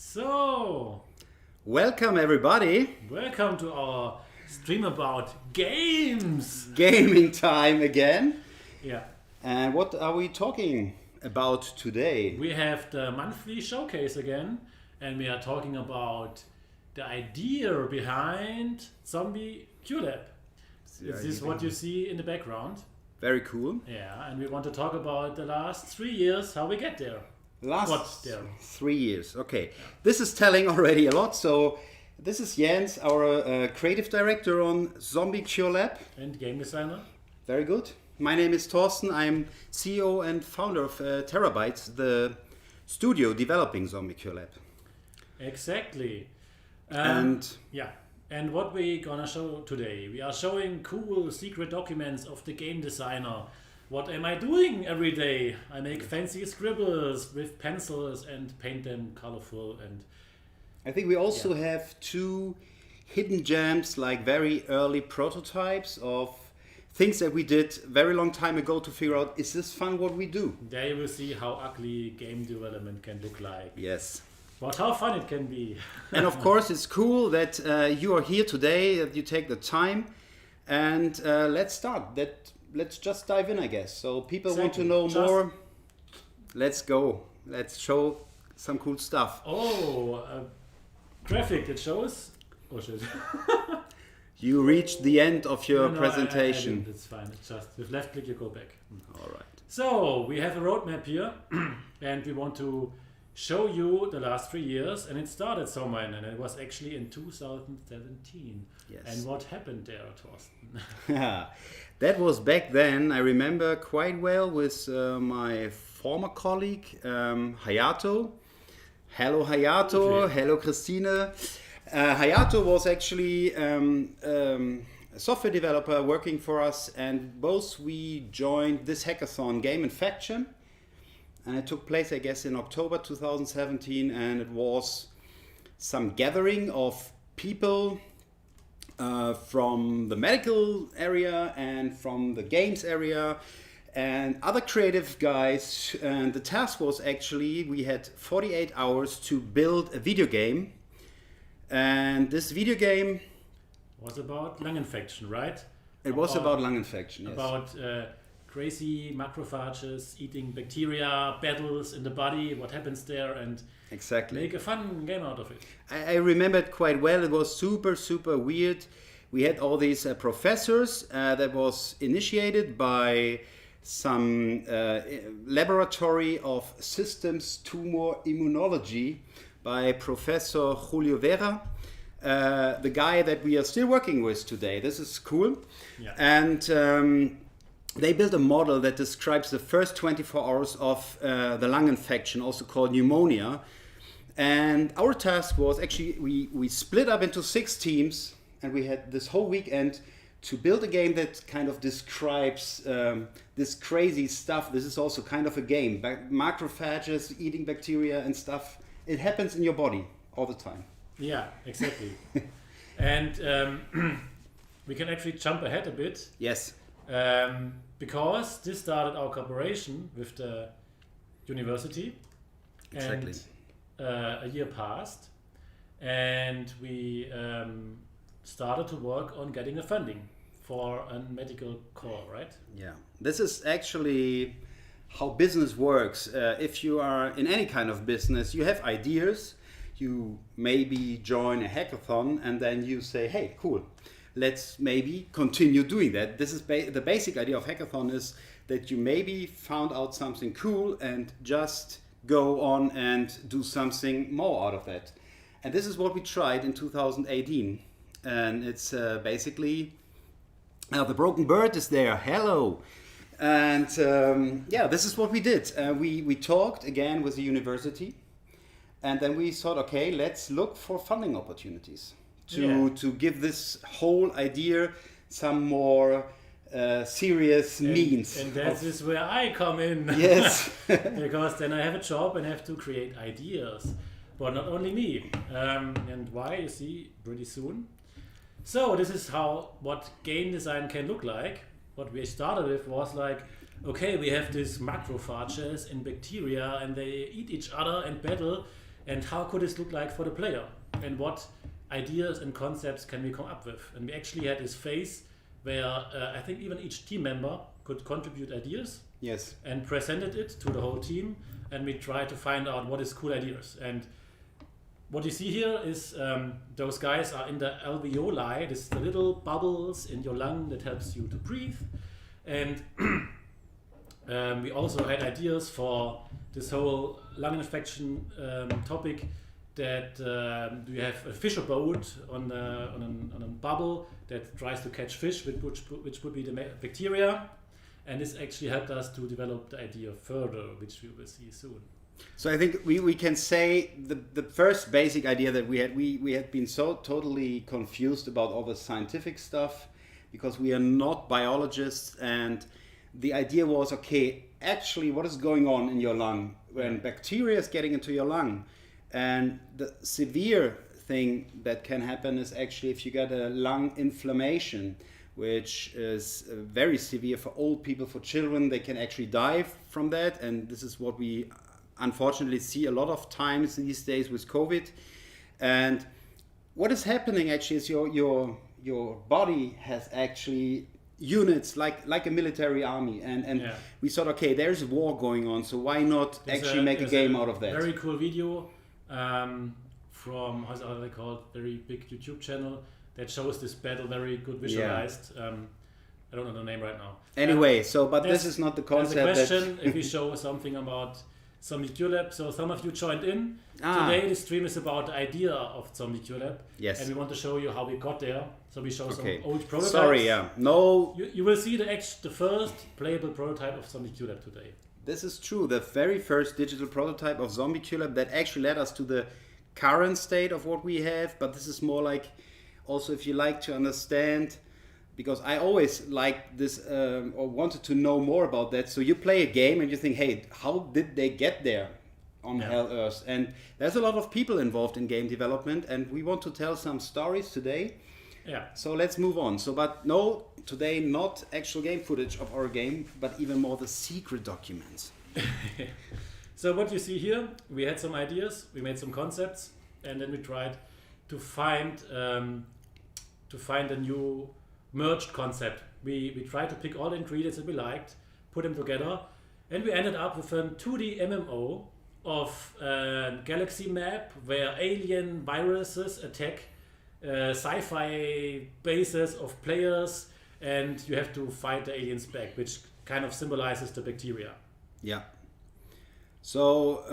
So, Welcome everybody. welcome to our stream about games. Gaming time again. Yeah, And what are we talking about today? we have the monthly showcase again, and we are talking about the idea behind Zombie QLab. This is what you see in the background. Very cool. Yeah, and we want to talk about the last 3 years, how we get there. Last there? 3 years. Okay. This is telling already a lot. So this is Jens, our creative director on Zombie QLab. And game designer. Very good. My name is Thorsten. I'm CEO and founder of Terabytes, the studio developing Zombie QLab. Exactly. And Yeah, and what we gonna show today? We are showing cool secret documents of the game designer. What am I doing every day? I make fancy scribbles with pencils and paint them colorful and I think we also have 2 hidden gems, like very early prototypes of things that we did very long time ago to figure out, is this fun what we do? there you will see how ugly game development can look like. Yes. But how fun it can be. And of course it's cool that you are here today, that you take the time. And let's start. Let's just dive in, I guess. So people want to know more. Let's go. Let's show some cool stuff. Oh, a graphic that shows. Oh shit. You reached the end of your No, presentation. I didn't. It's fine. It's just with left click you go back. All right. So we have a roadmap here, and we want to show you the last 3 years. And it started somewhere, and it was actually in 2017. Yes. And what happened there, Thorsten? That was back then. I remember quite well with my former colleague Hayato. Hello Hayato. Okay. Hello Christine. Hayato was actually a software developer working for us, and both we joined this hackathon Game Infection, and it took place, I guess, in October 2017, and it was some gathering of people from the medical area and from the games area and other creative guys. And the task was actually, we had 48 hours to build a video game. And this video game, Was about lung infection, right? it was about lung infection. Yes. About crazy macrophages eating bacteria, battles in the body, what happens there, and Exactly. make a fun game out of it. I remember it quite well. It was super, super weird. We had all these professors that was initiated by some laboratory of systems tumor immunology by Professor Julio Vera, the guy that we are still working with today. This is cool. Yeah. And they built a model that describes the first 24 hours of the lung infection, also called pneumonia. And our task was actually, we split up into 6 teams, and we had this whole weekend to build a game that kind of describes this crazy stuff. This is also kind of a game. Macrophages, eating bacteria and stuff. It happens in your body all the time. Yeah, exactly. And we can actually jump ahead a bit Yes. because this started our cooperation with the university. Exactly. And a year passed, and we started to work on getting a funding for a medical core, right? Yeah, this is actually how business works. If you are in any kind of business, you have ideas. You maybe join a hackathon, and then you say, "Hey, cool, let's maybe continue doing that." This is the basic idea of hackathon, is that you maybe found out something cool and just go on and do something more out of that. And this is what we tried in 2018, and it's basically. The broken bird is there. Hello. And yeah, this is what we did. We talked again with the university, and then we thought, okay, let's look for funding opportunities to give this whole idea some more serious means. And that is where I come in. Yes. Because then I have a job and have to create ideas. But not only me. And why, you see, pretty soon. So this is what game design can look like. What we started with was like, okay, we have these macrophages and bacteria, and they eat each other and battle, and how could this look like for the player, and what ideas and concepts can we come up with. And we actually had this phase where I think even each team member could contribute ideas. Yes. And presented it to the whole team, and we tried to find out what is cool ideas. And what you see here is those guys are in the alveoli, this the little bubbles in your lung that helps you to breathe. And we also had ideas for this whole lung infection topic, that you have a fisher boat on a bubble that tries to catch fish, which would be the bacteria. And this actually helped us to develop the idea further, which we will see soon. So I think we can say the first basic idea that we had been so totally confused about all the scientific stuff, because we are not biologists, and the idea was, okay, actually what is going on in your lung when bacteria is getting into your lung? And the severe thing that can happen is actually if you get a lung inflammation, which is very severe for old people, for children. They can actually die from that, and this is what we unfortunately see a lot of times these days with COVID. And what is happening actually is your body has actually units like a military army, and we thought, okay, there's a war going on, so why not actually make a game out of that? Very cool video from, how's they called, very big YouTube channel that shows this battle very good visualized. I don't know the name right now. Anyway, but this is not the concept. There's a question if we show something about Zombie QLab. So some of you joined in. Today the stream is about the idea of Zombie QLab. Yes. And we want to show you how we got there. So we show some old prototypes. Sorry, No. You will see the first playable prototype of Zombie QLab today. This is true. The very first digital prototype of Zombie QLab that actually led us to the current state of what we have. But this is more like, also if you like to understand, because I always liked this or wanted to know more about that. So you play a game and you think, hey, how did they get there on Hell Earth? And there's a lot of people involved in game development, and we want to tell some stories today. Yeah. So let's move on. But no, today not actual game footage of our game, but even more the secret documents. So what you see here, we had some ideas, we made some concepts, and then we tried to find a new merged concept. We tried to pick all the ingredients that we liked, put them together, and we ended up with a 2D MMO of a galaxy map where alien viruses attack sci-fi bases of players, and you have to fight the aliens back, which kind of symbolizes the bacteria. Yeah. So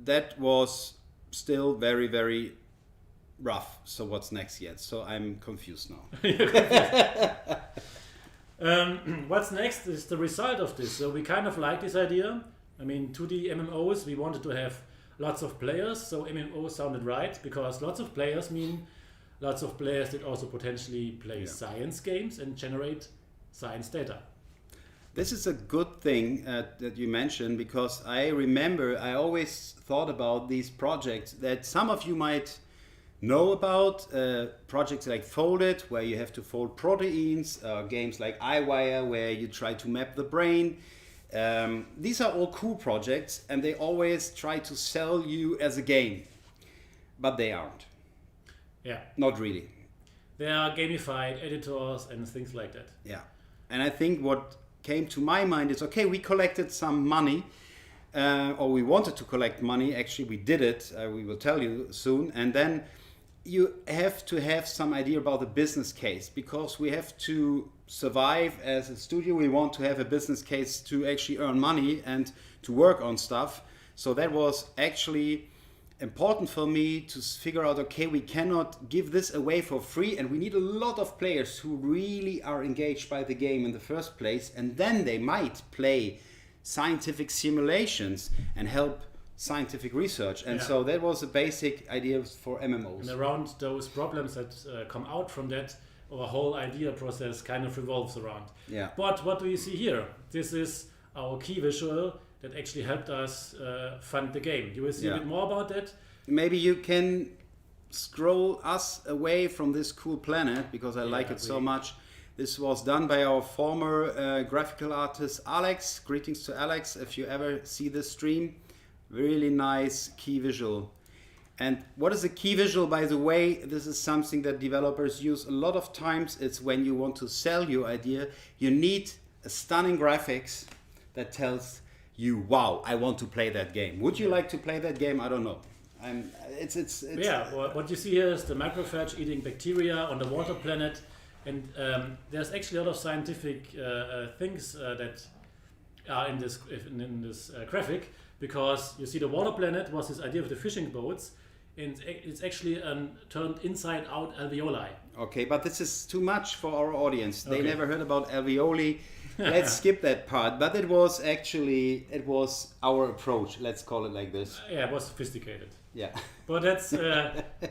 that was still very, very rough. So what's next yet? So I'm confused now. What's next is the result of this. So we kind of like this idea. I mean, 2D MMOs, we wanted to have lots of players. So MMO sounded right, because lots of players mean lots of players that also potentially play science games and generate science data. This is a good thing that you mentioned, because I remember I always thought about these projects that some of you might know about, projects like Folded, where you have to fold proteins, games like iWire, where you try to map the brain. These are all cool projects, and they always try to sell you as a game, but they aren't. Yeah. Not really. They are gamified editors and things like that. Yeah. And I think what came to my mind is, okay, we collected some money, or we wanted to collect money. Actually, we did it. We will tell you soon. And then you have to have some idea about the business case, because we have to survive as a studio. We want to have a business case to actually earn money and to work on stuff. So that was actually important for me to figure out, okay, we cannot give this away for free, and we need a lot of players who really are engaged by the game in the first place, and then they might play scientific simulations and help scientific research. And so that was a basic idea for MMOs. And around those problems that come out from that, our whole idea process kind of revolves around. Yeah. But what do you see here? This is our key visual that actually helped us fund the game. You will see a bit more about that. Maybe you can scroll us away from this cool planet, because I like it so much. This was done by our former graphical artist Alex. Greetings to Alex if you ever see this stream. Really nice key visual. And what is a key visual, by the way? This is something that developers use a lot of times. It's when you want to sell your idea, you need a stunning graphics that tells you, wow, I want to play that game. Would you like to play that game? I don't know. It's yeah, well, what you see here is the macrophage eating bacteria on the water planet. And there's actually a lot of scientific things that are in this graphic, because you see the water planet was this idea of the fishing boats, and it's actually turned inside out alveoli. Okay, but this is too much for our audience. They Okay. never heard about alveoli. Let's skip that part. But it was our approach. Let's call it like this. Yeah, it was sophisticated. Yeah. But let's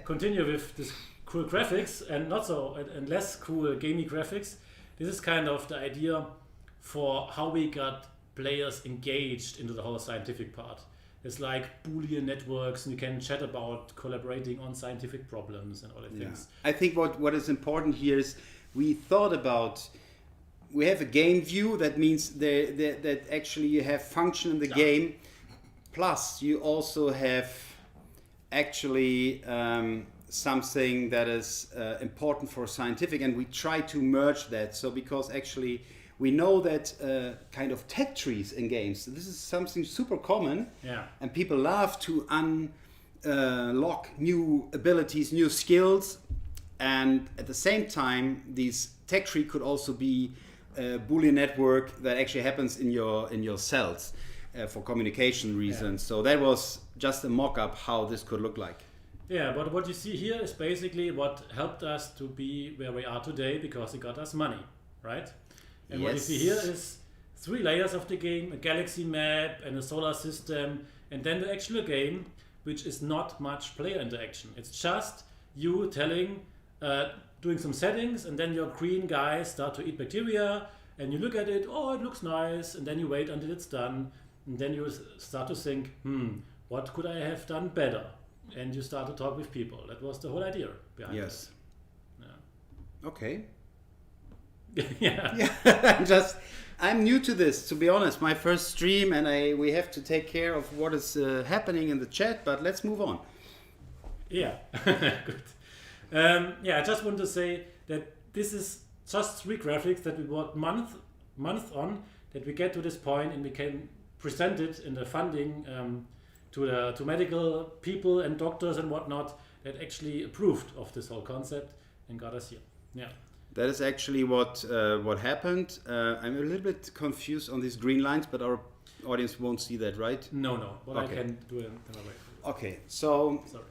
continue with this cool graphics and not so and less cool gamey graphics. This is kind of the idea for how we got players engaged into the whole scientific part. It's like Boolean networks, and you can chat about collaborating on scientific problems and all the things. I think what is important here is we thought about, we have a game view. That means that actually you have function in the game, plus you also have actually something that is important for scientific, and we try to merge that. So because actually we know that kind of tech trees in games, this is something super common, and people love to unlock new abilities, new skills, and at the same time these tech tree could also be a Boolean network that actually happens in your cells for communication reasons. So that was just a mock-up how this could look like. Yeah, but what you see here is basically what helped us to be where we are today, because it got us money, right? And what you see here is 3 layers of the game, a galaxy map and a solar system, and then the actual game, which is not much player interaction. It's just you telling, doing some settings, and then your green guys start to eat bacteria, and you look at it, oh, it looks nice, and then you wait until it's done, and then you start to think, what could I have done better? And you start to talk with people. That was the whole idea behind it. Yes. Yeah. Okay. Yeah. I'm new to this, to be honest. My first stream, and we have to take care of what is happening in the chat. But let's move on. Yeah, good. I just want to say that this is just 3 graphics that we worked month on, that we get to this point and we can present it in the funding to medical people and doctors and whatnot that actually approved of this whole concept and got us here. Yeah. That is actually what happened. I'm a little bit confused on these green lines, but our audience won't see that, right? No. But Okay. I can do it another way. Okay, so Sorry.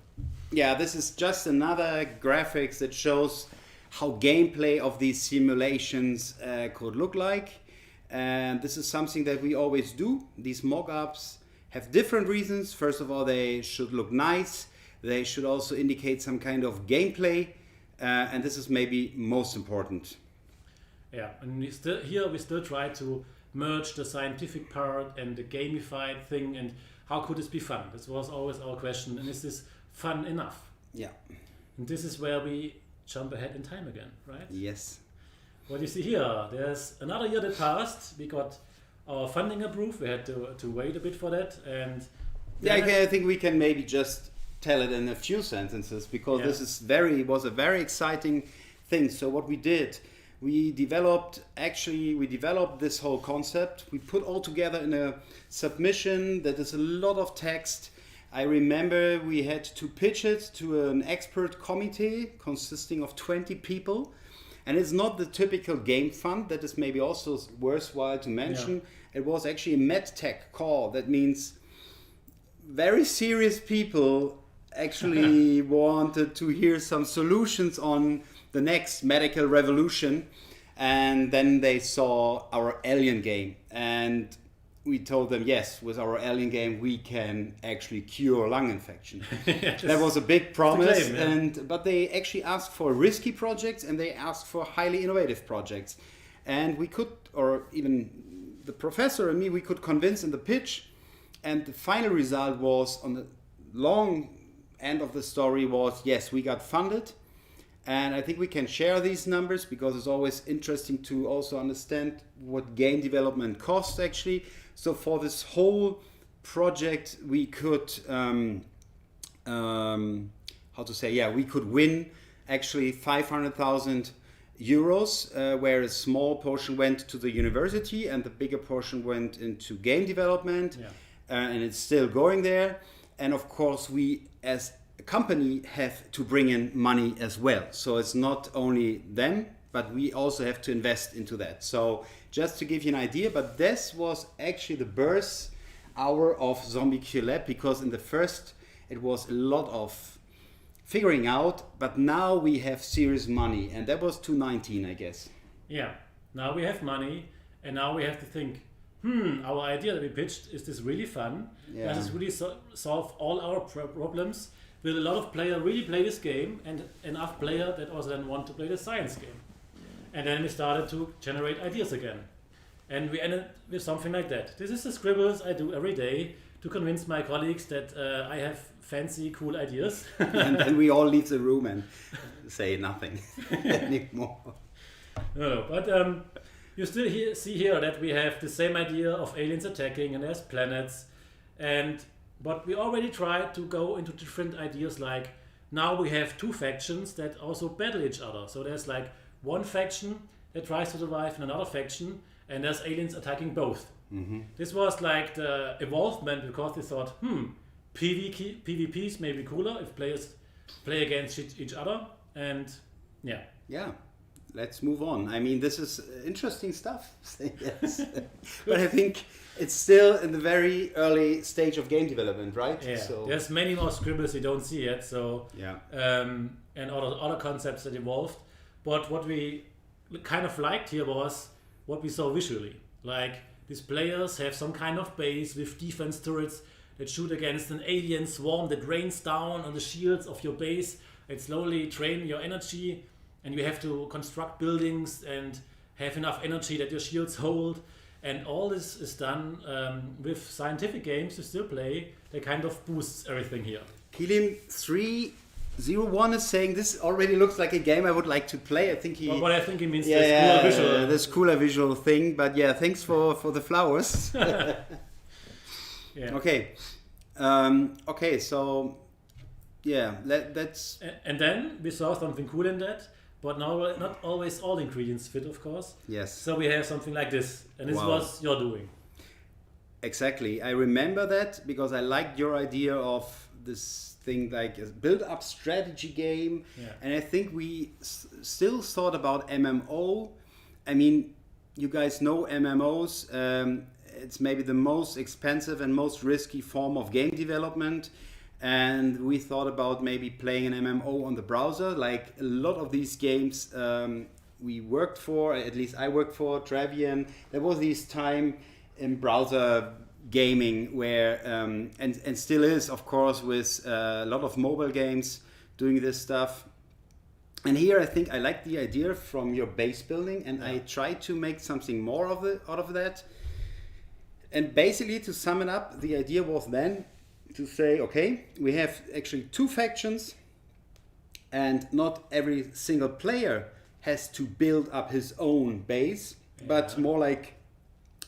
yeah, this is just another graphics that shows how gameplay of these simulations could look like. And this is something that we always do. These mock-ups have different reasons. First of all, they should look nice. They should also indicate some kind of gameplay. And this is maybe most important. Yeah, and we still try to merge the scientific part and the gamified thing, and how could this be fun? This was always our question, and is this fun enough? Yeah. And this is where we jump ahead in time again, right? Yes. What you see here, there's another year that passed. We got our funding approved. We had to wait a bit for that, and Yeah, I think we can maybe just tell it in a few sentences, because this is was a very exciting thing. So what we did, we developed this whole concept. We put all together in a submission that is a lot of text. I remember we had to pitch it to an expert committee consisting of 20 people. And it's not the typical game fund. That is maybe also worthwhile to mention. Yeah. It was actually a medtech call. That means very serious people actually wanted to hear some solutions on the next medical revolution. And then they saw our alien game. And we told them, yes, with our alien game, we can actually cure lung infection. That was a big promise. Claim, yeah. But they actually asked for risky projects, and they asked for highly innovative projects. And we could, or even the professor and me, we could convince in the pitch. And the final result was, on the long end of the story, was, yes, we got funded. And I think we can share these numbers, because it's always interesting to also understand what game development costs actually. So for this whole project we could we could win actually 500,000 euros, where a small portion went to the university and the bigger portion went into game development. And it's still going there. And of course, we as a company have to bring in money as well. So it's not only them, but we also have to invest into that. So just to give you an idea, but this was actually the birth hour of Zombie QLab, because in the first it was a lot of figuring out, but now we have serious money, and that was 2019, I guess. Yeah, now we have money, and now we have to think, our idea that we pitched, is this really fun? Yeah. Does this really solve all our problems? Will a lot of players really play this game, and enough players that also then want to play the science game? And then we started to generate ideas again. And we ended with something like that. This is the scribbles I do every day to convince my colleagues that I have fancy, cool ideas. And then we all leave the room and say nothing anymore. No, but you still see here that we have the same idea of aliens attacking and there's planets. But we already tried to go into different ideas, like now we have two factions that also battle each other. So there's like one faction that tries to survive in another faction, and there's aliens attacking both. Mm-hmm. This was like the evolvement, because they thought, PvPs may be cooler if players play against each other, and yeah. Yeah, let's move on. I mean, this is interesting stuff. Yes. But I think it's still in the very early stage of game development, right? Yeah. So There's many more scribbles you don't see yet. So yeah. And other concepts that evolved. But what we kind of liked here was what we saw visually. Like, these players have some kind of base with defense turrets that shoot against an alien swarm that rains down on the shields of your base. It slowly drains your energy, and you have to construct buildings and have enough energy that your shields hold. And all this is done with scientific games you still play. That kind of boosts everything here. Kilim 301 is saying this already looks like a game I would like to play. I think he. Well, what I think he means cooler visual. This cooler visual thing. But yeah, thanks for the flowers. Yeah. Okay. Okay. So yeah, that's. And then we saw something cool in that. But now not always all ingredients fit, of course. Yes. So we have something like this, and this was your doing. Exactly. I remember that because I liked your idea of this thing, like a build-up strategy game. Yeah. And I think we still thought about MMO. I mean, you guys know MMOs. It's maybe the most expensive and most risky form of game development. And we thought about maybe playing an MMO on the browser. Like a lot of these games we worked for, at least I worked for, Travian. There was this time in browser gaming where, and still is, of course, with a lot of mobile games doing this stuff. And here I think I like the idea from your base building, and I tried to make something more out of that. And basically, to sum it up, the idea was then to say, okay, we have actually two factions, and not every single player has to build up his own base, but more like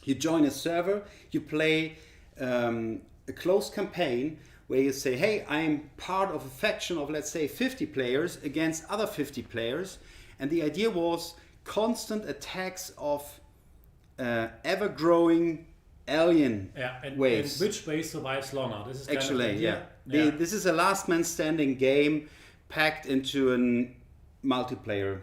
you join a server, you play a closed campaign where you say, hey, I'm part of a faction of, let's say, 50 players against other 50 players. And the idea was constant attacks of ever-growing alien waves. And which base survives longer? This is kind actually, of This is a last man standing game packed into a multiplayer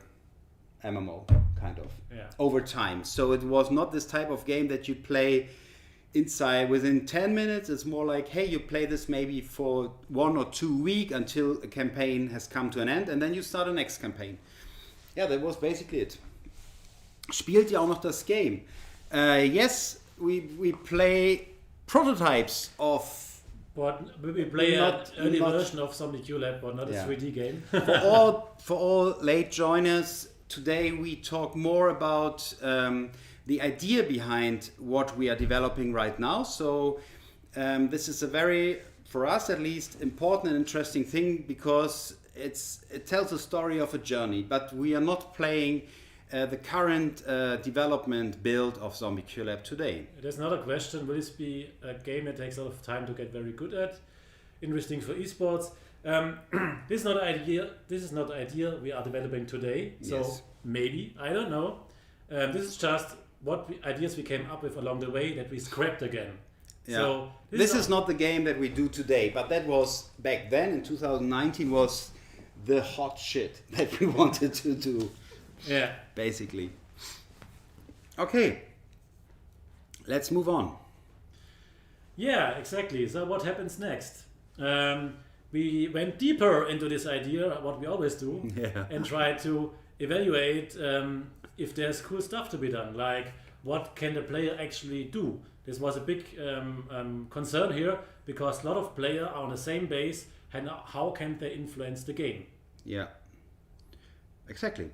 MMO kind of over time. So it was not this type of game that you play inside within 10 minutes. It's more like, hey, you play this maybe for 1 or 2 weeks until a campaign has come to an end, and then you start a next campaign. Yeah, that was basically it. Spielt ihr auch noch das Game? Yes. We play prototypes of. But we play an early version of Zombie QLab, but not a 3D game. for all late joiners, today we talk more about the idea behind what we are developing right now. So this is a very, for us at least, important and interesting thing, because it tells a story of a journey. But we are not playing the current development build of Zombie Cure Lab today? There's another question. Will this be a game that takes a lot of time to get very good at? Interesting for esports. This is not idea. This is not the idea we are developing today. So Yes. maybe, I don't know. This is just ideas we came up with along the way that we scrapped again. Yeah. So This is not the game that we do today, but that was back then in 2019 was the hot shit that we wanted to do, Yeah. basically. Okay, let's move on. Yeah, exactly. So what happens next? We went deeper into this idea, what we always do, Yeah. and tried to evaluate if there's cool stuff to be done, like what can the player actually do. This was a big concern here because a lot of players are on the same base, and how can they influence the game? Yeah, exactly.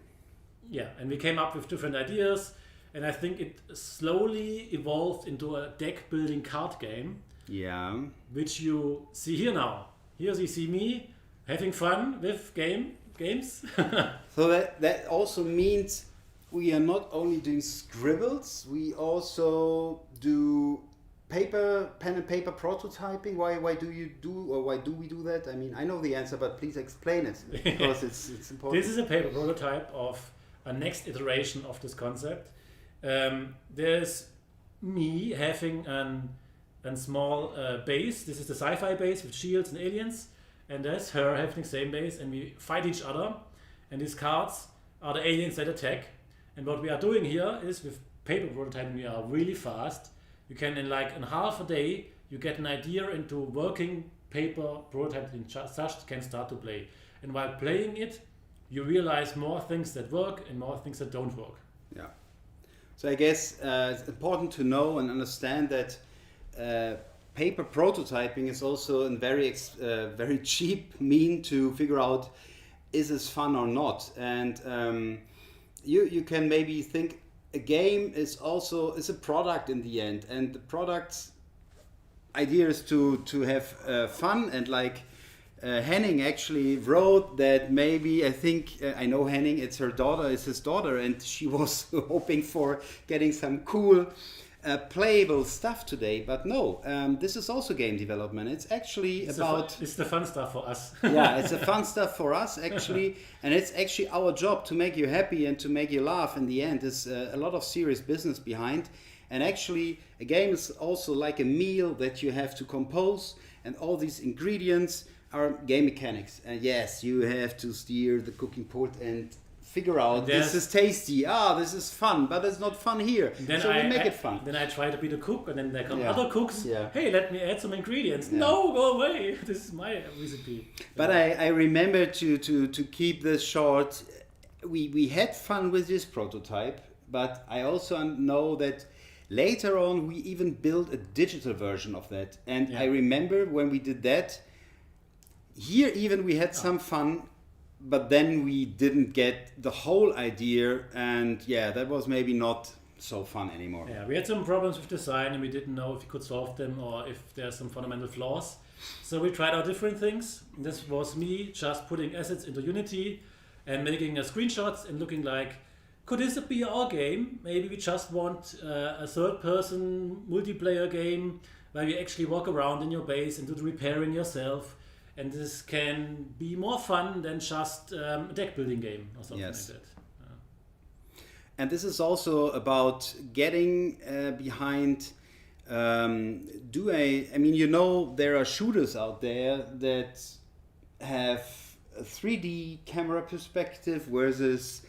Yeah, and we came up with different ideas, and I think it slowly evolved into a deck building card game, Yeah, which you see here now. Here you see me having fun with games. so that also means we are not only doing scribbles, we also do pen and paper prototyping. Why do you do, or why do we do that? I mean, I know the answer, but please explain it because it's important. This is a paper prototype of a next iteration of this concept. There's me having a small base. This is the sci-fi base with shields and aliens, and there's her having the same base, and we fight each other. And these cards are the aliens that attack. And what we are doing here is with paper prototyping, we are really fast. You can in half a day you get an idea into working paper prototyping, just can start to play. And while playing it, you realize more things that work and more things that don't work. Yeah. So I guess it's important to know and understand that paper prototyping is also a very cheap mean to figure out is this fun or not. And you can maybe think a game is a product in the end, and the product's idea is to have fun. And Henning actually wrote that maybe, I think, I know Henning, it's his daughter, and she was hoping for getting some cool playable stuff today. But no, this is also game development. It's actually It's the fun stuff for us. Yeah, it's a fun stuff for us actually, and it's actually our job to make you happy and to make you laugh. In the end, there's a lot of serious business behind. And actually, a game is also like a meal that you have to compose, and all these ingredients are game mechanics. And yes, you have to steer the cooking pot and figure out this is tasty, this is fun, but it's not fun here. So we make it fun. Then I try to be the cook, and then there come other cooks. Yeah. Hey, let me add some ingredients. Yeah. No, go away. This is my recipe. But I remember to keep this short, we had fun with this prototype, but I also know that later on we even built a digital version of that. And I remember when we did that, here even we had some fun, but then we didn't get the whole idea, and that was maybe not so fun anymore. Yeah, we had some problems with design, and we didn't know if we could solve them or if there's some fundamental flaws. So we tried out different things. This was me just putting assets into Unity and making screenshots and looking like, could this be our game? Maybe we just want a third-person multiplayer game where you actually walk around in your base and do the repairing yourself. And this can be more fun than just a deck building game or something like that. And this is also about getting behind. I mean, there are shooters out there that have a 3D camera perspective versus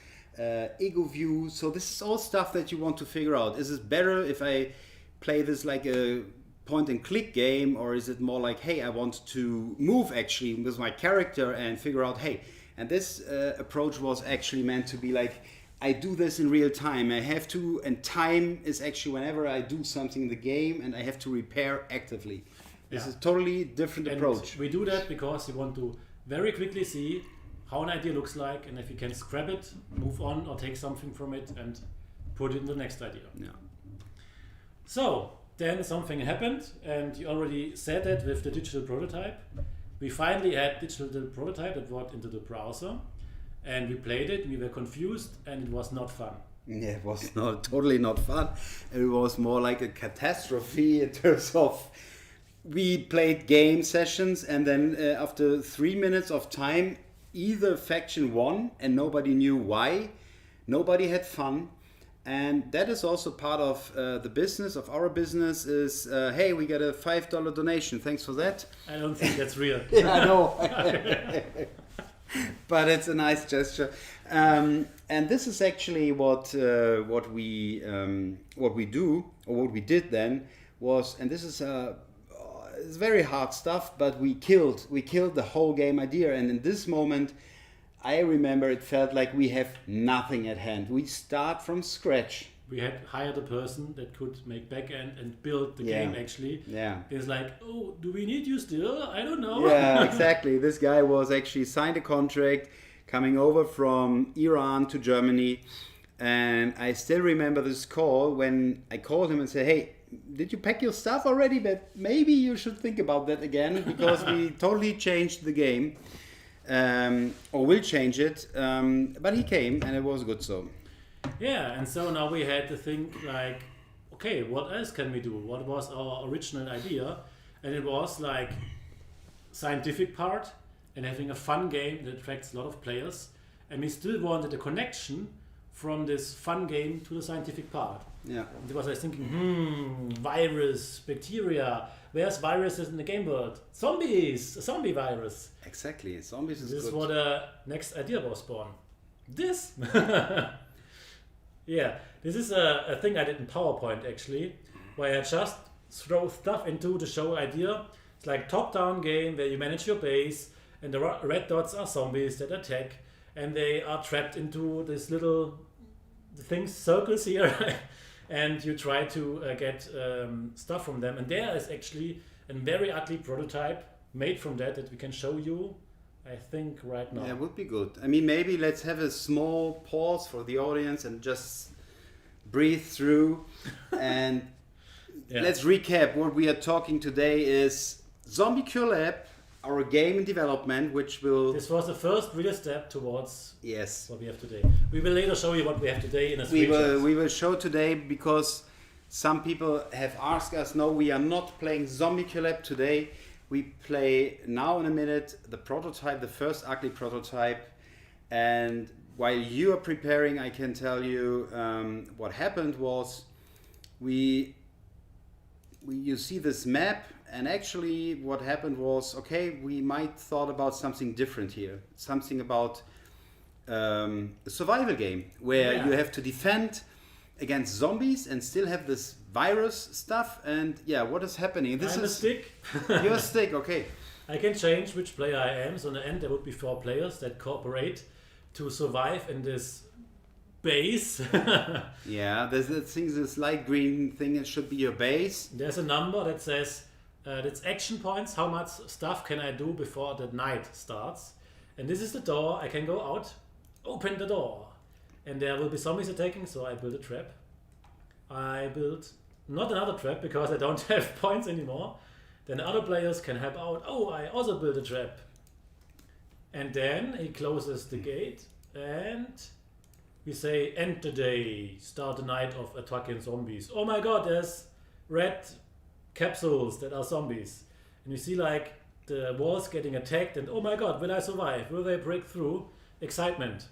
ego view. So this is all stuff that you want to figure out. Is it better if I play this like a point and click game, or is it more like, hey, I want to move actually with my character and figure out, hey, and this approach was actually meant to be like, I do this in real time. I have to, and time is actually whenever I do something in the game, and I have to repair actively. This is a totally different approach. We do that because we want to very quickly see how an idea looks like, and if you can scrap it, move on, or take something from it and put it in the next idea. Yeah. So then something happened, and you already said that with the digital prototype. We finally had digital prototype that brought into the browser. and we played it. We were confused, and it was not fun. Yeah, it was totally not fun. It was more like a catastrophe in terms of we played game sessions, and then after 3 minutes of time, either faction won and nobody knew why. Nobody had fun. And that is also part of the business, of our business is, hey, we got a $5 donation. Thanks for that. I don't think that's real. Yeah, I know. But it's a nice gesture. And this is actually what we do, or what we did then was, and this is it's very hard stuff, but we killed the whole game idea. And in this moment, I remember it felt like we have nothing at hand. We start from scratch. We had hired a person that could make backend and build the game actually. Yeah. It's like, oh, do we need you still? I don't know. Yeah, exactly. This guy was actually signed a contract coming over from Iran to Germany. And I still remember this call when I called him and said, hey, did you pack your stuff already? But maybe you should think about that again, because we totally changed the game. Or will change it, but he came and it was good. So yeah, and so now we had to think like, okay, what else can we do? What was our original idea? And it was like scientific part and having a fun game that attracts a lot of players, and we still wanted a connection from this fun game to the scientific part. Yeah, because I was thinking, virus, bacteria. Where's viruses in the game world? Zombies, a zombie virus. Exactly, zombies is this good. Is what the next idea was born. This. Yeah, this is a thing I did in PowerPoint actually, where I just throw stuff into to show idea. It's like top-down game where you manage your base, and the red dots are zombies that attack, and they are trapped into this little things, circles here. And you try to get stuff from them. And there is actually a very ugly prototype made from that we can show you, I think, right now. Yeah, it would be good. I mean, maybe let's have a small pause for the audience and just breathe through. And let's recap. What we are talking today is Zombie Cure Lab, our game in development, which will... This was the first real step towards what we have today. We will later show you what we have today in a screenshot. We will show today, because some people have asked us, no, we are not playing Zombie Cure Lab today. We play now in a minute the prototype, the first ugly prototype. And while you are preparing, I can tell you what happened was you see this map. And actually what happened was, okay, we might thought about something different here. Something about a survival game where you have to defend against zombies and still have this virus stuff. And yeah, what is happening? This is a stick. You're a stick, okay. I can change which player I am. So in the end there would be 4 players that cooperate to survive in this base. Yeah, there's this light green thing, it should be your base. There's a number that says that's action points. How much stuff can I do before the night starts? And this is the door. I can go out, open the door, and there will be zombies attacking. So I build a trap. I build not another trap because I don't have points anymore. Then other players can help out. Oh, I also build a trap. And then he closes the gate, and we say end the day, start the night of attacking zombies. Oh my god, there's red capsules that are zombies, and you see like the walls getting attacked, and oh my god, will I survive? Will they break through? Excitement.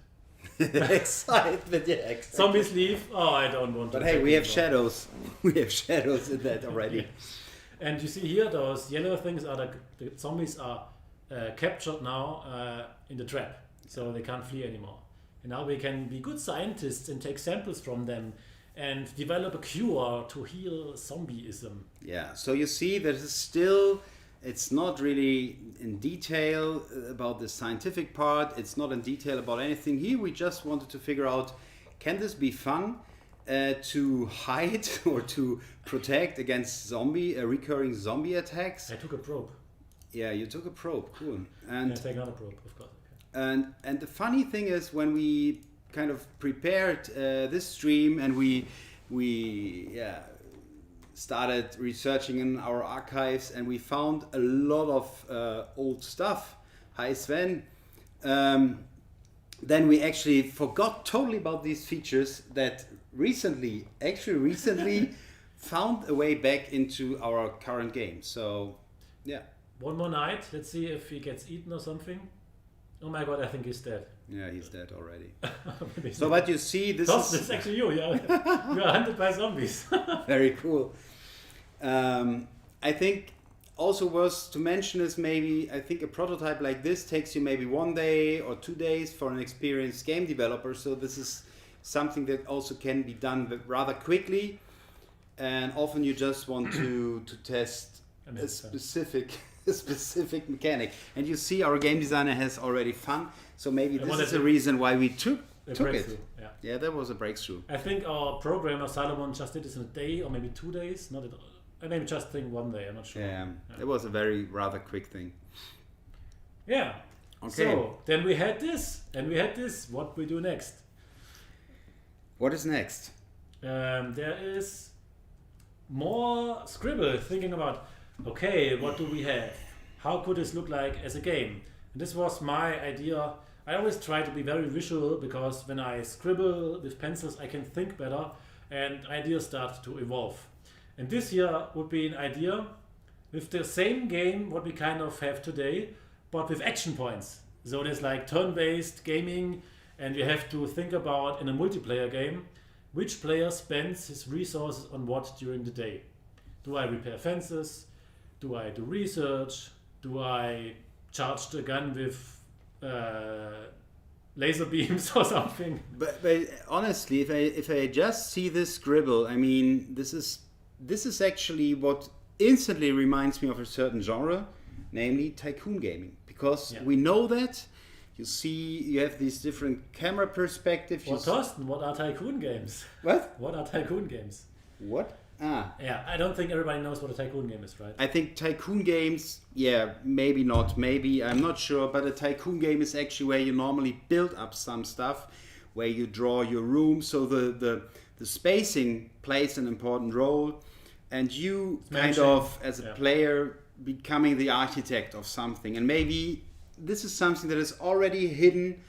Excitement, yeah. Exactly. Zombies leave. Oh, I don't want to. But hey, we have shadows. We have shadows in that already. Yeah. And you see here, those yellow things are the zombies are captured now in the trap, so they can't flee anymore. And now we can be good scientists and take samples from them and develop a cure to heal zombieism. Yeah, so you see that it's not really in detail about the scientific part, it's not in detail about anything. Here we just wanted to figure out, can this be fun to hide or to protect against recurring zombie attacks? I took a probe. Yeah, you took a probe, cool. And I take another probe, of course. Okay. And the funny thing is, when we kind of prepared this stream and we started researching in our archives, and we found a lot of old stuff. Hi Sven. then we actually forgot totally about these features that recently found a way back into our current game. So, yeah. One more night. Let's see if he gets eaten or something. Oh my god, I think he's dead. Yeah, he's dead already. So what you see, this is actually you. Yeah, you are hunted by zombies. Very cool. I think also worth to mention is maybe, I think a prototype like this takes you maybe 1 day or 2 days for an experienced game developer. So this is something that also can be done rather quickly. And often you just want to test a specific mechanic. And you see our game designer has already fun. So maybe this is the reason why we took it. Yeah, that was a breakthrough. I think our programmer Salomon just did this in a day or maybe 2 days. Not at all. I maybe just think 1 day. I'm not sure. Yeah, it was a rather quick thing. Yeah. Okay. So then we had this, and we had this. What we do next? What is next? There is more scribble. Thinking about, okay, what do we have? How could this look like as a game? And this was my idea. I always try to be very visual because when I scribble with pencils, I can think better, and ideas start to evolve. And this here would be an idea with the same game what we kind of have today, but with action points. So there's like turn-based gaming, and you have to think about in a multiplayer game, which player spends his resources on what during the day. Do I repair fences? Do I do research? Do I charge the gun with laser beams or something? But honestly, if I just see this scribble, I mean, this is actually what instantly reminds me of a certain genre, namely tycoon gaming. Because we know that, you have these different camera perspectives. Well, Thorsten, what are tycoon games? What? What are tycoon games? What? Yeah, I don't think everybody knows what a tycoon game is, right? I think tycoon games, maybe not, maybe, I'm not sure, but a tycoon game is actually where you normally build up some stuff, where you draw your room, so the spacing plays an important role, and you kind of, as a player, becoming the architect of something. And maybe this is something that is already hidden,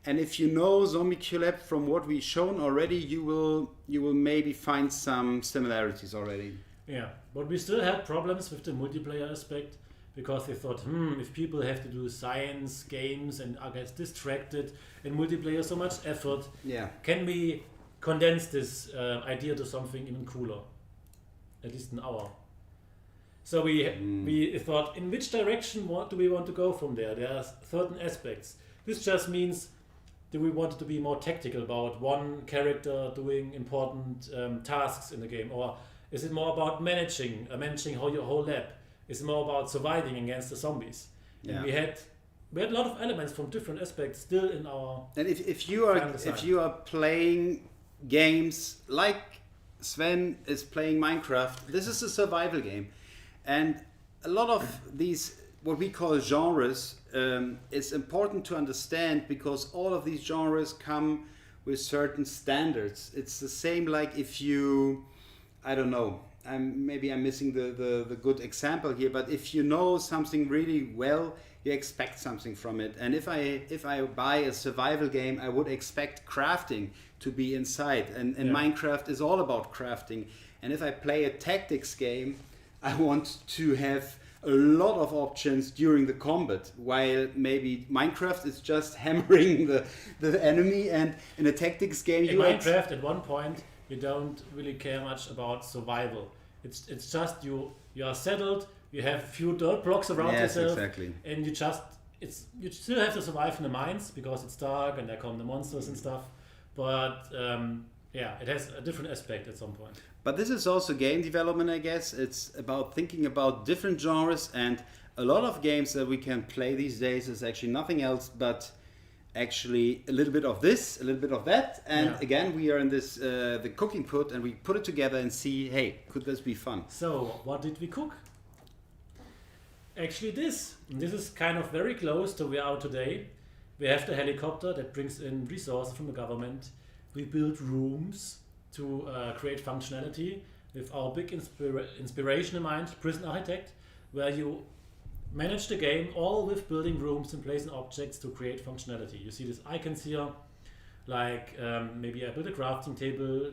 and if you know Zombie Lab from what we've shown already, you will maybe find some similarities already. Yeah, but we still had problems with the multiplayer aspect, because they thought, if people have to do science games and are get distracted in multiplayer, so much effort, can we condense this idea to something even cooler? At least an hour. So we thought, in which direction do we want to go from there? There are certain aspects. This just means, do we want it to be more tactical about one character doing important tasks in the game? Or is it more about managing how your whole lab? Is it more about surviving against the zombies? Yeah. And we had a lot of elements from different aspects still in our. And if you are playing games like Sven is playing Minecraft, this is a survival game, and a lot of these what we call genres is important to understand, because all of these genres come with certain standards. It's the same like if you, I don't know, maybe I'm missing the good example here, but if you know something really well, you expect something from it. And if I buy a survival game, I would expect crafting to be inside. And Minecraft is all about crafting. And if I play a tactics game, I want to have a lot of options during the combat, while maybe Minecraft is just hammering the enemy, and in a tactics game in Minecraft at one point you don't really care much about survival. It's just you are settled, you have a few dirt blocks around yourself, exactly. And you still have to survive in the mines because it's dark and there come the monsters and stuff, but it has a different aspect at some point. But this is also game development, I guess. It's about thinking about different genres, and a lot of games that we can play these days is actually nothing else but actually a little bit of this, a little bit of that, and again we are in this the cooking pot, and we put it together and see, hey, could this be fun? So what did we cook? Actually this is kind of very close to where we are today. We have the helicopter that brings in resources from the government. We build rooms to create functionality with our big inspiration in mind, Prison Architect, where you manage the game, all with building rooms and placing objects to create functionality. You see these icons here, like maybe I build a crafting table,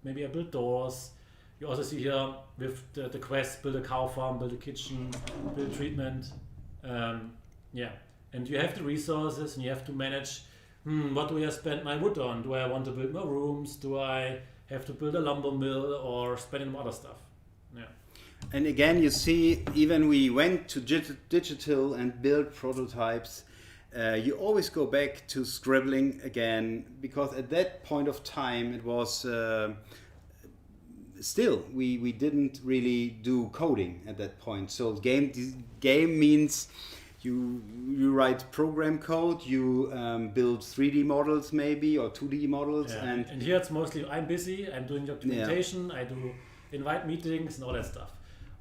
maybe I build doors. You also see here with the quest, build a cow farm, build a kitchen, build treatment. Yeah, and you have the resources and you have to manage, what do I spend my wood on? Do I want to build more rooms? Do I have to build a lumber mill or spend it on other stuff? Yeah. And again, you see, even we went to digital and built prototypes, you always go back to scribbling again, because at that point of time it was still we didn't really do coding at that point. So game means you write program code, you build 3D models maybe or 2D models, Yeah. and here it's mostly I'm busy, I'm doing documentation, I do invite meetings and all that stuff.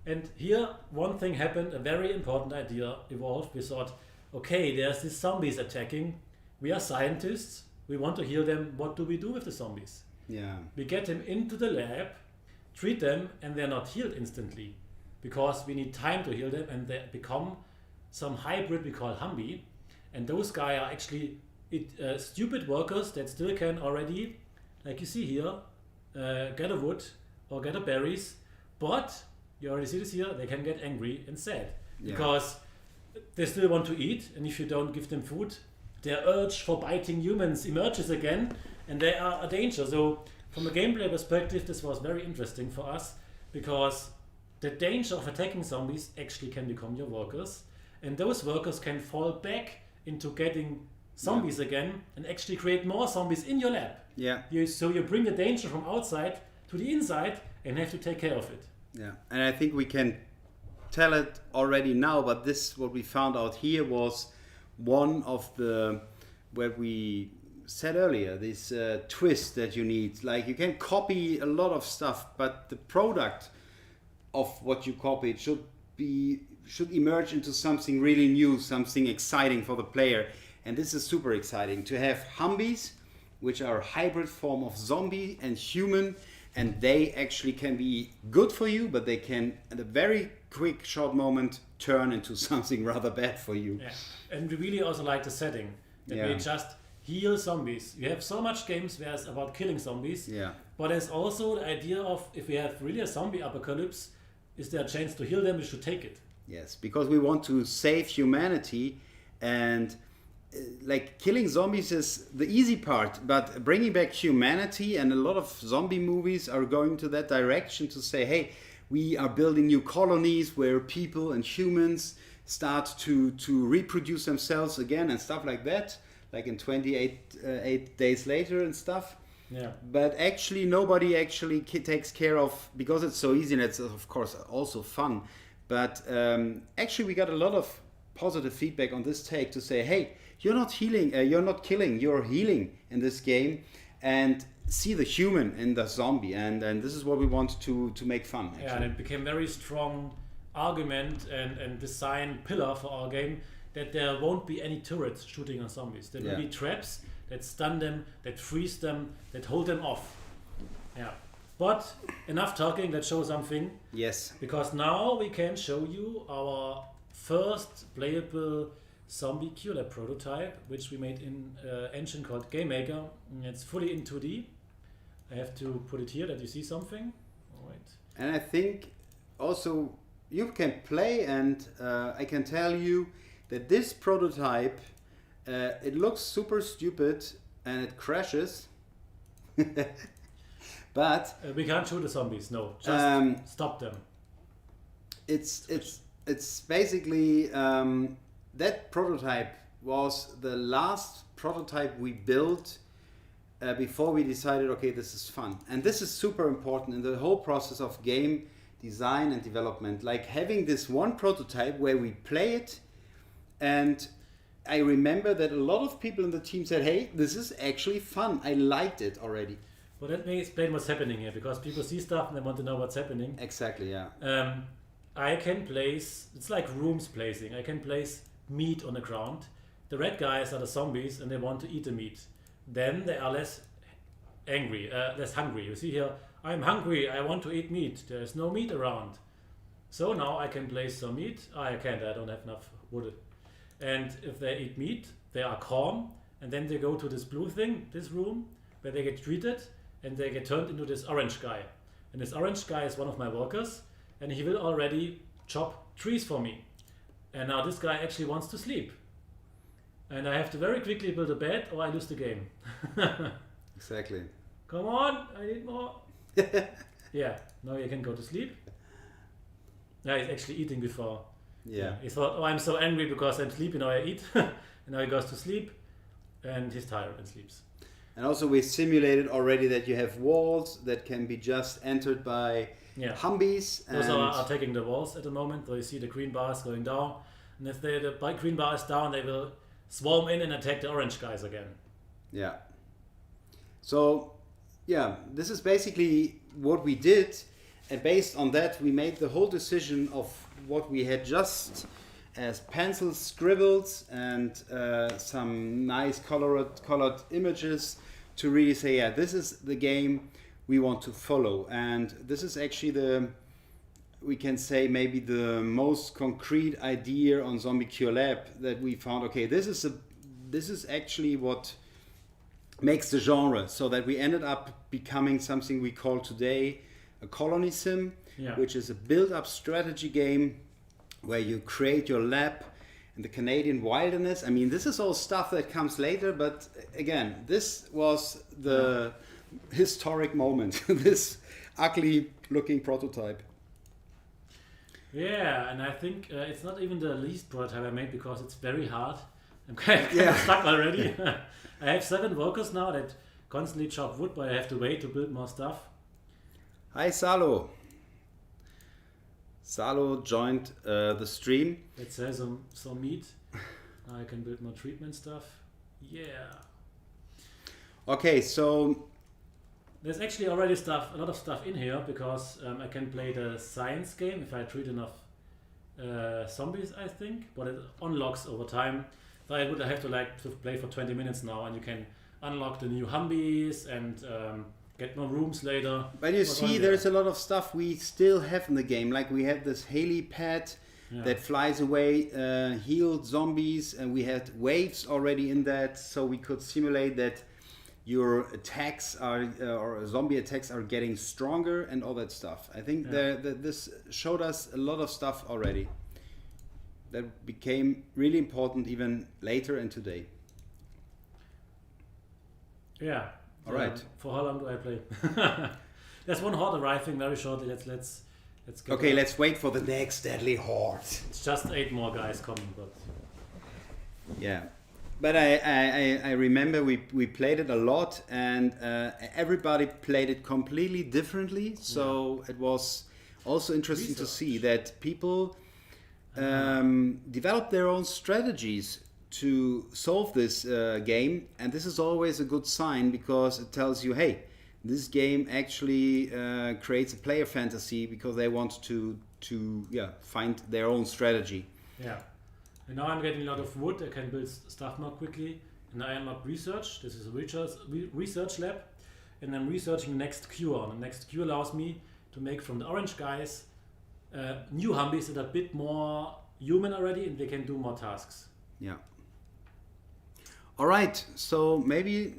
And here one thing happened, a very important idea evolved. We thought, okay, there's these zombies attacking, we are scientists, we want to heal them, what do we do with the zombies? yeah, We get them into the lab, treat them, and they're not healed instantly because we need time to heal them, and they become some hybrid we call Humby. And those guys are actually stupid workers that still can already, like you see here, get a wood or get a berries, but you already see this here, they can get angry and sad because they still want to eat, and if you don't give them food, their urge for biting humans emerges again, and they are a danger. So from a gameplay perspective, this was very interesting for us because the danger of attacking zombies actually can become your workers, and those workers can fall back into getting zombies again and actually create more zombies in your lab. yeah. So you bring the danger from outside to the inside and have to take care of it. Yeah, and I think we can tell it already now, but this, what we found out here, was one of the, where we said earlier, this twist that you need. Like, you can copy a lot of stuff, but the product of what you copied should emerge into something really new, something exciting for the player. And this is super exciting to have Humbies, which are a hybrid form of zombie and human, and they actually can be good for you, but they can, at a very quick, short moment, turn into something rather bad for you. Yeah. And we really also like the setting, that we just heal zombies. You have so much games where it's about killing zombies, but there's also the idea of, if we have really a zombie apocalypse, is there a chance to heal them? We should take it. Yes, because we want to save humanity, and like, killing zombies is the easy part, but bringing back humanity, and a lot of zombie movies are going to that direction, to say, hey, we are building new colonies where people and humans start to reproduce themselves again and stuff like that, like in 8 days later and stuff. Yeah. But actually nobody actually takes care of, because it's so easy, and it's of course also fun, but actually we got a lot of positive feedback on this take, to say, hey, you're not healing, you're not killing, you're healing in this game, and see the human in the zombie, and this is what we want to make fun, actually. Yeah, and it became very strong argument and design pillar for our game, that there won't be any turrets shooting on zombies. There will be traps that stun them, that freeze them, that hold them off. Yeah. But enough talking, let's show something. Yes. Because now we can show you our first playable zombie QLab prototype, which we made in an engine called GameMaker. It's fully in 2D. I have to put it here that you see something. All right. And I think also you can play, and I can tell you that this prototype, it looks super stupid and it crashes. But we can't shoot the zombies, no. Just stop them. It's basically that prototype was the last prototype we built before we decided, okay, this is fun. And this is super important in the whole process of game design and development. Like, having this one prototype where we play it, and I remember that a lot of people in the team said, hey, this is actually fun. I liked it already. Well, let me explain what's happening here, because people see stuff and they want to know what's happening. Exactly, yeah. I can place, it's like rooms placing. I can place meat on the ground. The red guys are the zombies and they want to eat the meat. Then they are less angry, less hungry. You see here, I'm hungry, I want to eat meat. There is no meat around. So now I can place some meat. I can't, I don't have enough wood. And if they eat meat, they are calm, and then they go to this blue thing, this room, where they get treated, and they get turned into this orange guy. And this orange guy is one of my workers, and he will already chop trees for me. And now this guy actually wants to sleep. And I have to very quickly build a bed or I lose the game. Exactly. Come on, I need more. Yeah, now you can go to sleep. Yeah, he's actually eating before. Yeah. He thought, oh, I'm so angry because I'm sleeping, now I eat. And now he goes to sleep and he's tired and sleeps. And also we simulated already that you have walls that can be just entered by Humvees. Those are taking the walls at the moment. So you see the green bars going down. And if the green bar is down, they will swarm in and attack the orange guys again. Yeah. So, yeah, this is basically what we did. And based on that, we made the whole decision of what we had just as pencil scribbles and some nice colored images to really say, yeah, this is the game we want to follow. And this is actually we can say maybe the most concrete idea on Zombie Cure Lab that we found, okay, this is actually what makes the genre, so that we ended up becoming something we call today a colony sim, which is a build-up strategy game where you create your lab in the Canadian wilderness. I mean, this is all stuff that comes later, but again, this was the historic moment, this ugly looking prototype. Yeah, and I think it's not even the least prototype I made because it's very hard. I'm kind of stuck already. I have 7 workers now that constantly chop wood, but I have to wait to build more stuff. Hi, Salo. Salo joined the stream. Let's say some meat. I can build more treatment stuff. Yeah. Okay, so there's actually already a lot of stuff in here because I can play the science game if I treat enough zombies, I think, but it unlocks over time. So I would have to play for 20 minutes now, and you can unlock the new Humvees and get more rooms later. But you see, there's a lot of stuff we still have in the game. Like we have this helipad that flies away, healed zombies, and we had waves already in that, so we could simulate that your attacks or zombie attacks are getting stronger and all that stuff. I think this showed us a lot of stuff already that became really important even later and today. Yeah. All right. For how long do I play? There's one horde arriving very shortly. Let's get okay, let's wait for the next deadly horde. It's just 8 more guys coming, but yeah. But I remember we played it a lot, and everybody played it completely differently. So it was also interesting to see that people develop their own strategies to solve this game, and this is always a good sign because it tells you, hey, this game actually creates a player fantasy because they want to find their own strategy. Yeah. And now I'm getting a lot of wood. I can build stuff more quickly. And I unlock research. This is a research lab. And I'm researching the next cure. And the next cure allows me to make from the orange guys new Humvees that are a bit more human already, and they can do more tasks. Yeah. All right. So maybe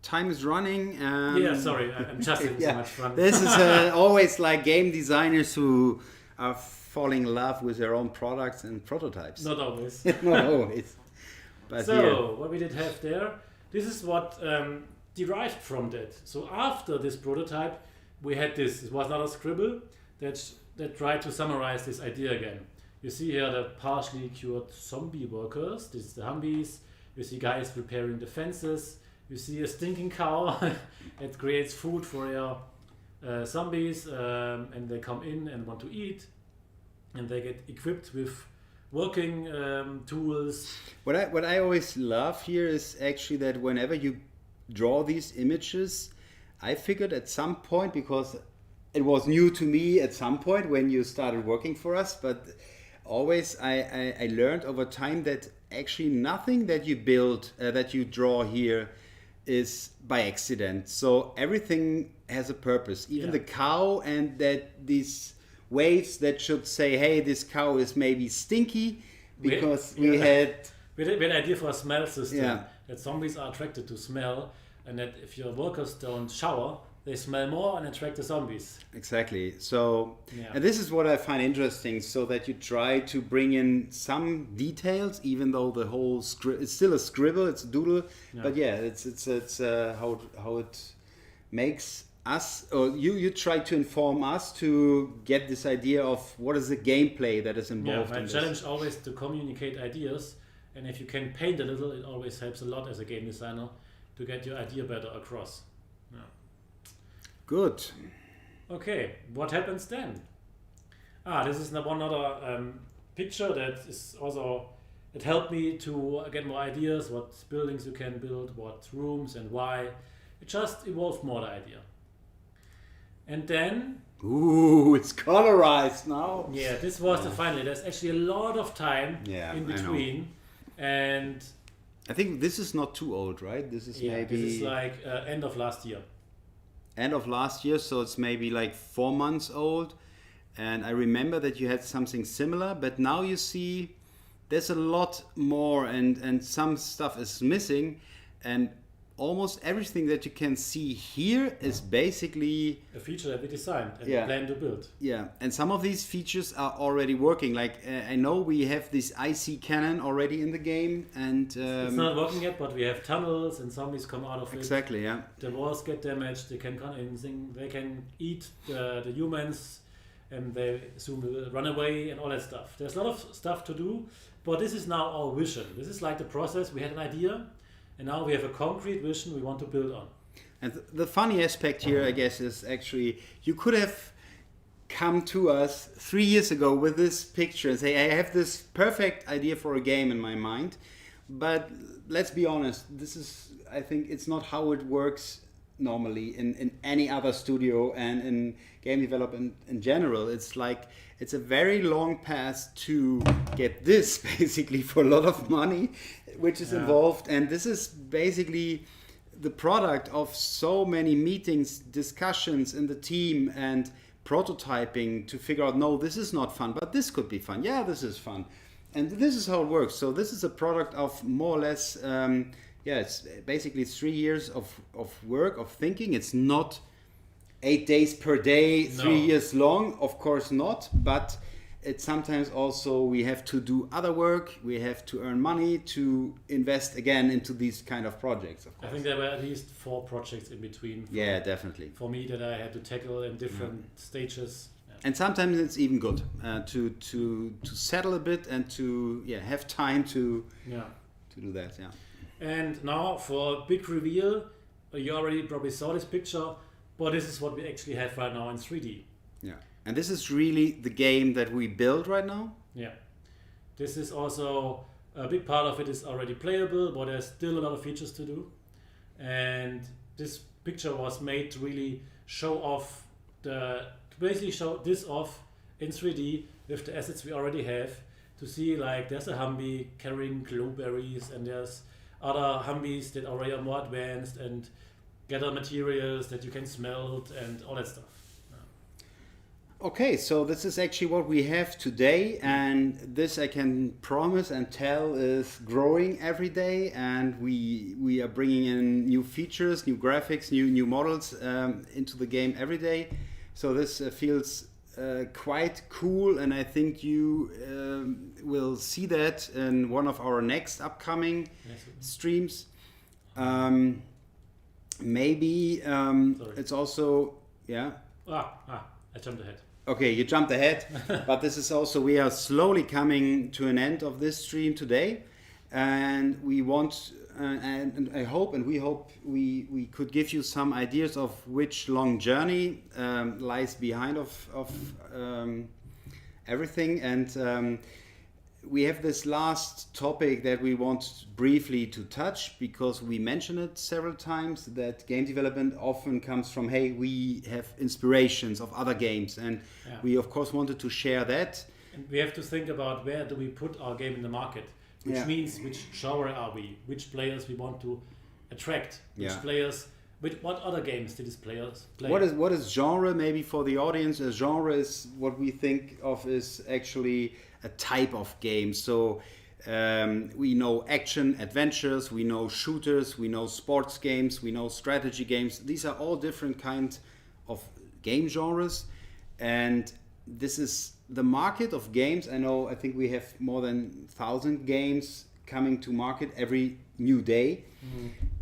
time is running. Yeah, sorry. I'm just having so much fun. This is always like game designers who are falling in love with their own products and prototypes. Not always. Not always. But so, what we did have there, this is what derived from that. So after this prototype, we had this. It was not a scribble that tried to summarize this idea again. You see here the partially cured zombie workers. This is the Humvees. You see guys repairing the fences. You see a stinking cow. It creates food for your zombies, and they come in and want to eat. And they get equipped with working tools. What I always love here is actually that whenever you draw these images, I figured at some point, because it was new to me at some point when you started working for us, but always I learned over time that actually nothing that you build, that you draw here is by accident. So everything has a purpose, even the cow, and that these waves that should say, hey, this cow is maybe stinky because We we had... We had an idea for a smell system, Yeah. that zombies are attracted to smell, and that if your workers don't shower, they smell more and attract the zombies. Exactly. So, Yeah. and this is what I find interesting, so that you try to bring in some details, even though the whole script, it's still a scribble, it's a doodle, Yeah. but yeah, it's how it makes us, or you try to inform us to get this idea of what is the gameplay that is Yeah, involved my in challenge this. always to communicate ideas, and if you can paint a little, it always helps a lot as a game designer to get your idea better across. Yeah. Good. Okay, what happens then? This is one other picture that is also, it helped me to get more ideas, what buildings you can build, what rooms and why. It just evolved more the idea. And then, Ooh, it's colorized now. yeah, this was the final. There's actually a lot of time Yeah, in I know. between. And I think this is not too old, right? This is yeah, maybe this is like end of last year. end of last year, so it's maybe like 4 months old. And I remember that you had something similar, but now you see there's a lot more, and some stuff is missing, and almost everything that you can see here is basically, A feature that we designed and Yeah. plan to build. yeah, and some of these features are already working. Like I know we have this IC cannon already in the game, and It's not working yet, but we have tunnels and zombies come out of it. exactly, yeah. The walls get damaged. They can they can eat the humans, and they soon will run away and all that stuff. There's a lot of stuff to do, but this is now our vision. This is like the process. We had an idea, and now we have a concrete vision we want to build on. And the funny aspect here, I guess, is actually you could have come to us 3 years ago with this picture and say, I have this perfect idea for a game in my mind. But let's be honest, I think it's not how it works normally in any other studio and in game development in general. It's like, it's a very long path to get this basically for a lot of money, which is Yeah. involved. And this is basically the product of so many meetings, discussions in the team, and prototyping to figure out, no, this is not fun, but this could be fun. Yeah, this is fun. And this is how it works. So this is a product of more or less, it's basically 3 years of work, of thinking. It's not 8 days per day, 3 No. years long, of course not, but it's sometimes also we have to do other work, we have to earn money to invest again into these kind of projects, of I course. think there were at least 4 projects in between. Yeah, definitely. For me, that I had to tackle in different stages. Yeah. And sometimes it's even good to settle a bit and to have time to Yeah. do that. Yeah. And now for a big reveal, you already probably saw this picture, but this is what we actually have right now in 3D. Yeah. And this is really the game that we build right now. Yeah. This is also a big part of it is already playable, but there's still a lot of features to do. And this picture was made to really show off to basically show this off in 3D with the assets we already have, to see like there's a Humvee carrying glowberries, and there's other Humvees that already are more advanced and gather materials that you can smelt and all that stuff. Okay, so this is actually what we have today, and this I can promise and tell is growing every day, and we are bringing in new features, new graphics, new models into the game every day. So this feels quite cool, and I think you will see that in one of our next upcoming streams. Maybe it's also, yeah. I jumped ahead. Okay, you jumped ahead, but this is also, we are slowly coming to an end of this stream today, and we want, and I hope, and we hope we could give you some ideas of which long journey lies behind of everything, and we have this last topic that we want briefly to touch, because we mentioned it several times, that game development often comes from, hey, we have inspirations of other games, and we of course wanted to share that. And we have to think about where do we put our game in the market, which means which genre are we, which players we want to attract, which players What other games did these players play? What is genre? Maybe for the audience, a genre is what we think of as actually a type of game. So we know action adventures, we know shooters, we know sports games, we know strategy games. These are all different kinds of game genres, and this is the market of games. I think we have more than 1,000 games coming to market every new day.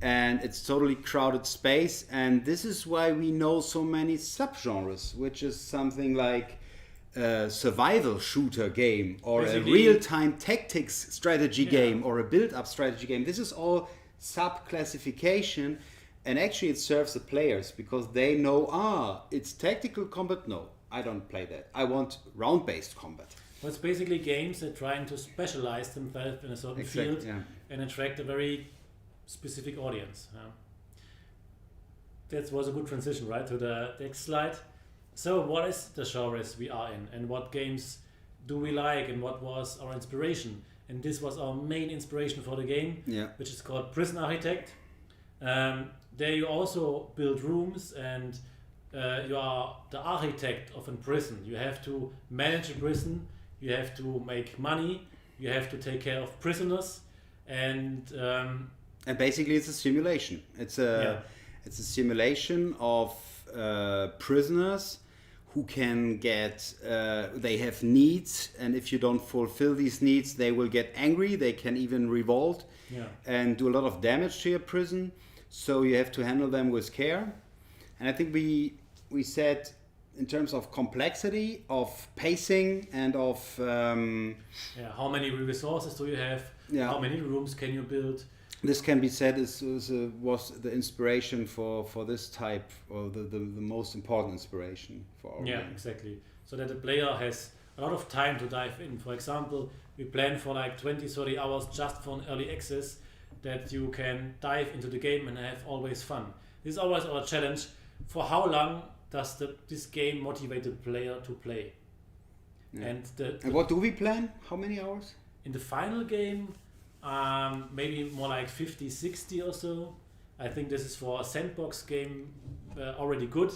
And it's totally crowded space, and this is why we know so many subgenres, which is something like a survival shooter game, or basically a real-time tactics strategy game, or a build-up strategy game. This is all sub-classification, and actually it serves the players because they know, it's tactical combat. No, I don't play that. I want round-based combat. Well, it's basically games that are trying to specialize themselves in a certain field and attract a very specific audience. That was a good transition, right, to the next slide. So what is the genres we are in, and what games do we like, and what was our inspiration? And this was our main inspiration for the game, which is called Prison Architect. There you also build rooms, and you are the architect of a prison. You have to manage a prison, you have to make money, you have to take care of prisoners, and basically it's a simulation. It's a simulation of prisoners who can get, they have needs, and if you don't fulfill these needs, they will get angry, they can even revolt and do a lot of damage to your prison. So you have to handle them with care. And I think we said, in terms of complexity, of pacing, and of how many resources do you have? How many rooms can you build? This can be said was the inspiration for this type, or the most important inspiration for our game. Exactly. So that the player has a lot of time to dive in. For example, we plan for like 20-30 hours just for an early access, that you can dive into the game and have always fun. This is always our challenge. For how long does this game motivate the player to play? And what do we plan? How many hours? In the final game, maybe more like 50, 60 or so. I think this is for a sandbox game already good.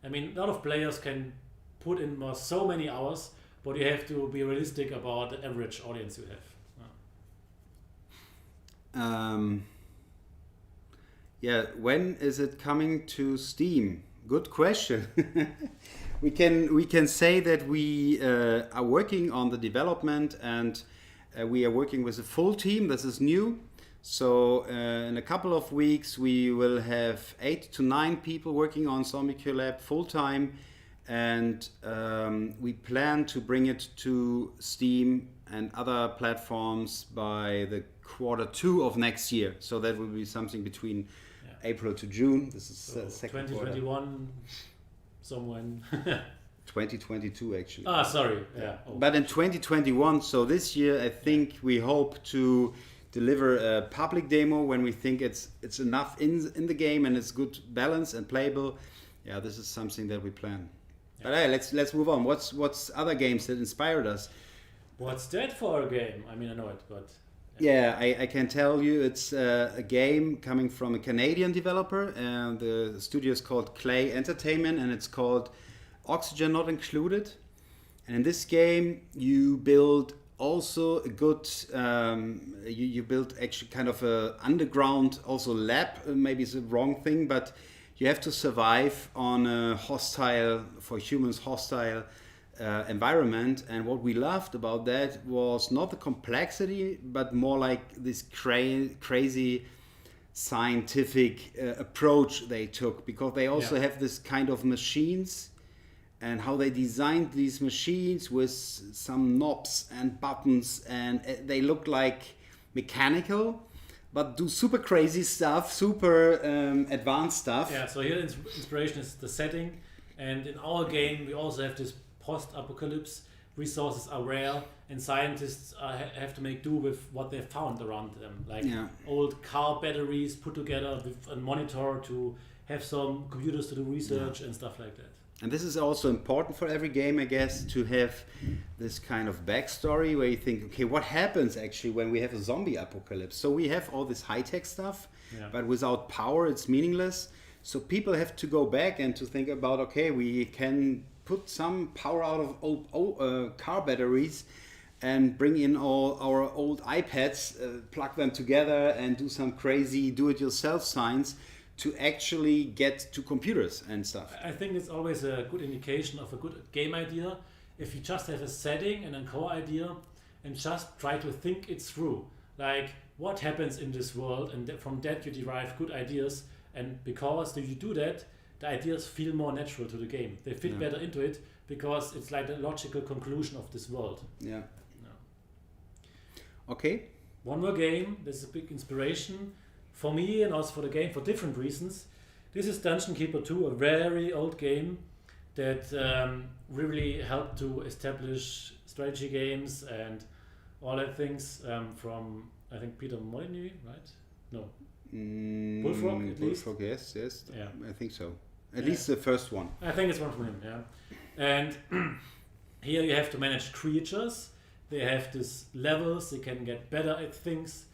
I mean, a lot of players can put in so many hours, but you have to be realistic about the average audience you have. When is it coming to Steam? Good question. We can say that we are working on the development, and we are working with a full team. This is new. So in a couple of weeks we will have 8 to 9 people working on Zombie Lab full time, and we plan to bring it to Steam and other platforms by the Q2 of next year. So that will be something between April to June. This is second 2021 somewhere. 2022 actually. Sorry. But in 2021, so this year, I think we hope to deliver a public demo when we think it's enough in the game and it's good balance and playable. This is something that we plan. But let's move on. What's other games that inspired us? What's that for a game? I mean, I know it, but I can tell you it's a game coming from a Canadian developer, and the studio is called Clay Entertainment, and it's called Oxygen Not Included. And in this game you build also a good you build actually kind of a underground also lab. Maybe it's a wrong thing, but you have to survive on a for humans hostile environment. And what we loved about that was not the complexity, but more like this crazy scientific approach they took, because they also have this kind of machines, and how they designed these machines with some knobs and buttons, and they look like mechanical, but do super crazy stuff, super advanced stuff. So here the inspiration is the setting, and in our game we also have this post-apocalypse. Resources are rare, and scientists have to make do with what they found around them, like old car batteries put together with a monitor to have some computers to do research and stuff like that. And this is also important for every game, I guess, to have this kind of backstory where you think, okay, what happens actually when we have a zombie apocalypse? So we have all this high-tech stuff, Yeah. But without power, it's meaningless. So people have to go back and to think about, okay, we can put some power out of old car batteries and bring in all our old iPads, plug them together and do some crazy do-it-yourself science to actually get to computers and stuff. I think it's always a good indication of a good game idea if you just have a setting and a core idea and just try to think it through. Like, what happens in this world, and from that you derive good ideas, and because if you do that, the ideas feel more natural to the game. They fit better into it because it's like the logical conclusion of this world. Yeah. Okay. One more game, this is a big inspiration for me and also for the game for different reasons. This is Dungeon Keeper 2, a very old game that really helped to establish strategy games and all that things from, I think, Peter Molyneux, right? No. Bullfrog, at least? Bullfrog, yes. Yeah. I think so. At least the first one. I think it's one from him, yeah. And here you have to manage creatures. They have these levels, they can get better at things.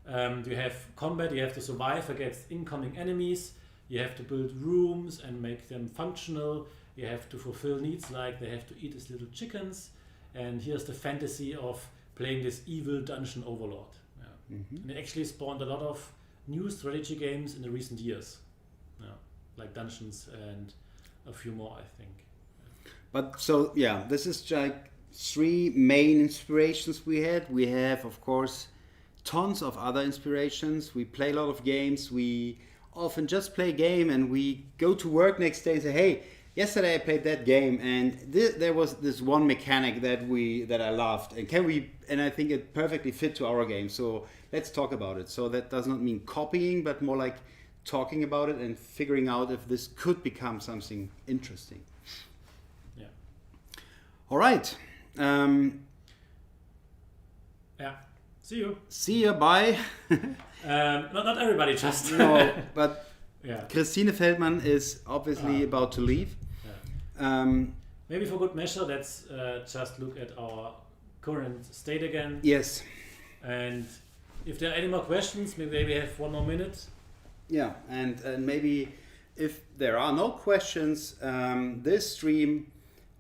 You have combat, you have to survive against incoming enemies. You have to build rooms and make them functional. You have to fulfill needs like they have to eat as little chickens. And here's the fantasy of playing this evil dungeon overlord. Yeah. And it actually spawned a lot of new strategy games in the recent years. Yeah. Like Dungeons and a few more, I think. But so, yeah, this is like 3 main inspirations we had. We have, of course, tons of other inspirations. We play a lot of games. We often just play a game and we go to work next day and say, hey, yesterday I played that game and there was this one mechanic that I loved, and I think it perfectly fit to our game. So let's talk about it. So that does not mean copying, but more like talking about it and figuring out if this could become something interesting. Yeah. All right. Yeah. See you. See you. Bye. Not everybody just. No, but yeah. Christine Feldman is obviously about to leave. Yeah. Maybe for good measure, let's just look at our current state again. Yes. And if there are any more questions, maybe we have 1 more minute. Yeah, and maybe if there are no questions, this stream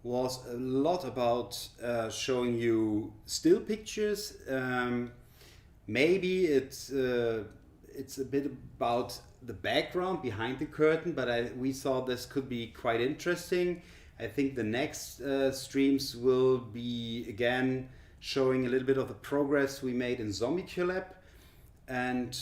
was a lot about showing you still pictures. Maybe it's a bit about the background behind the curtain, but we thought this could be quite interesting. I think the next streams will be again showing a little bit of the progress we made in Zombie Lab and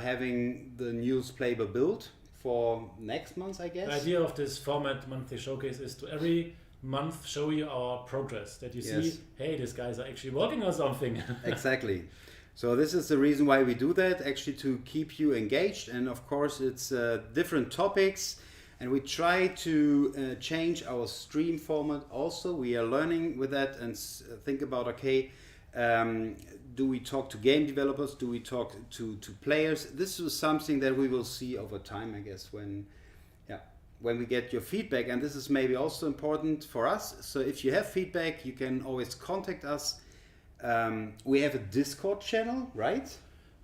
having the news playable build for next month, I guess. The idea of this format monthly showcase is to every month show you our progress, that you see, hey, these guys are actually working on something. Exactly. So this is the reason why we do that, actually to keep you engaged. And of course it's different topics, and we try to change our stream format also. We are learning with that and think about, okay, do we talk to game developers? Do we talk to players? This is something that we will see over time, I guess, when we get your feedback. And this is maybe also important for us. So if you have feedback, you can always contact us. We have a Discord channel, right?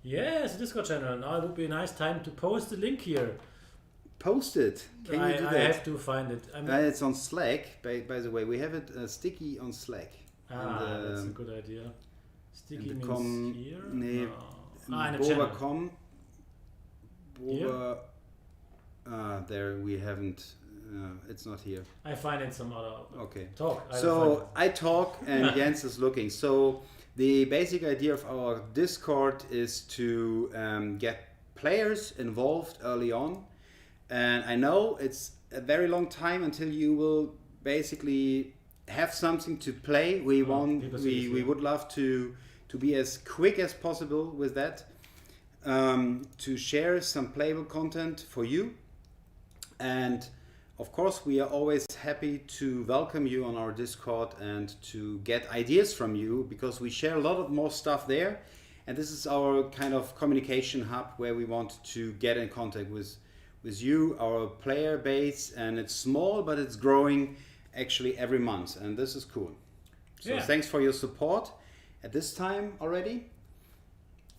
Yes, a Discord channel. Now it would be a nice time to post the link here. Post it. Can you do that? I have to find it. It's on Slack, by the way. We have it sticky on Slack. That's a good idea. Sticky means here? Nee, no. In a channel. Boba, there we haven't. It's not here. I find it some other. Okay. Talk. So I talk and Jens is looking. So the basic idea of our Discord is to get players involved early on. And I know it's a very long time until you will basically have something to play. We would love to be as quick as possible with that, to share some playable content for you. And of course, we are always happy to welcome you on our Discord and to get ideas from you, because we share a lot of more stuff there. And this is our kind of communication hub where we want to get in contact with you, our player base. And it's small, but it's growing actually every month. And this is cool. So Thanks for your support at this time already.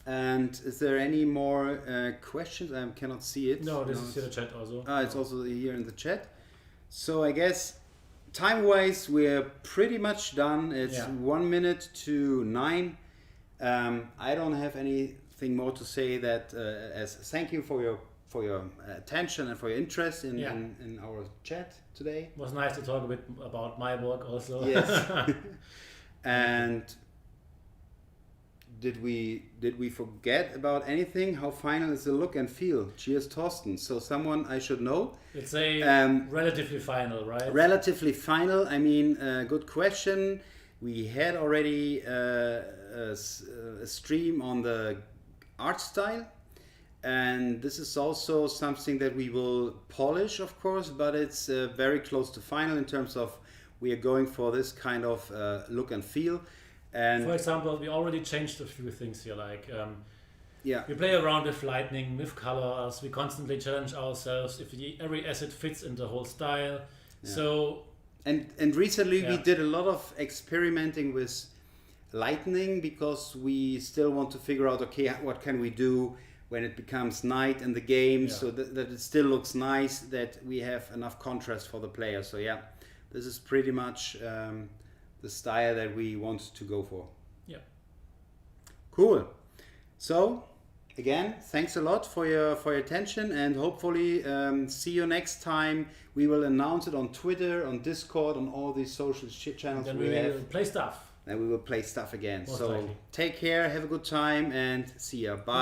And is there any more questions? I cannot see it. No, this is in the chat also. It's also here in the chat. So I guess time-wise we're pretty much done. It's 1 minute to 9. I don't have anything more to say that as thank you for your attention and for your interest in our chat today. It was nice to talk a bit about my work also. Yes. And did we forget about anything? How final is the look and feel? Cheers, Torsten. So someone I should know. It's a relatively final, right? Relatively final. I mean, good question. We had already a stream on the art style, and this is also something that we will polish, of course, but it's very close to final in terms of we are going for this kind of look and feel. And for example, we already changed a few things here, like yeah, we play around with lighting, with colors. We constantly challenge ourselves if every asset fits in the whole style. Yeah. So and recently we did a lot of experimenting with lighting because we still want to figure out, okay, what can we do when it becomes night in the game, so that it still looks nice, that we have enough contrast for the player. So yeah, this is pretty much the style that we want to go for. Yeah. Cool. So again, thanks a lot for your attention, and hopefully see you next time. We will announce it on Twitter, on Discord, on all these social channels. Then we will play stuff. And we will play stuff again. Most so likely. Take care, have a good time, and see ya. Bye.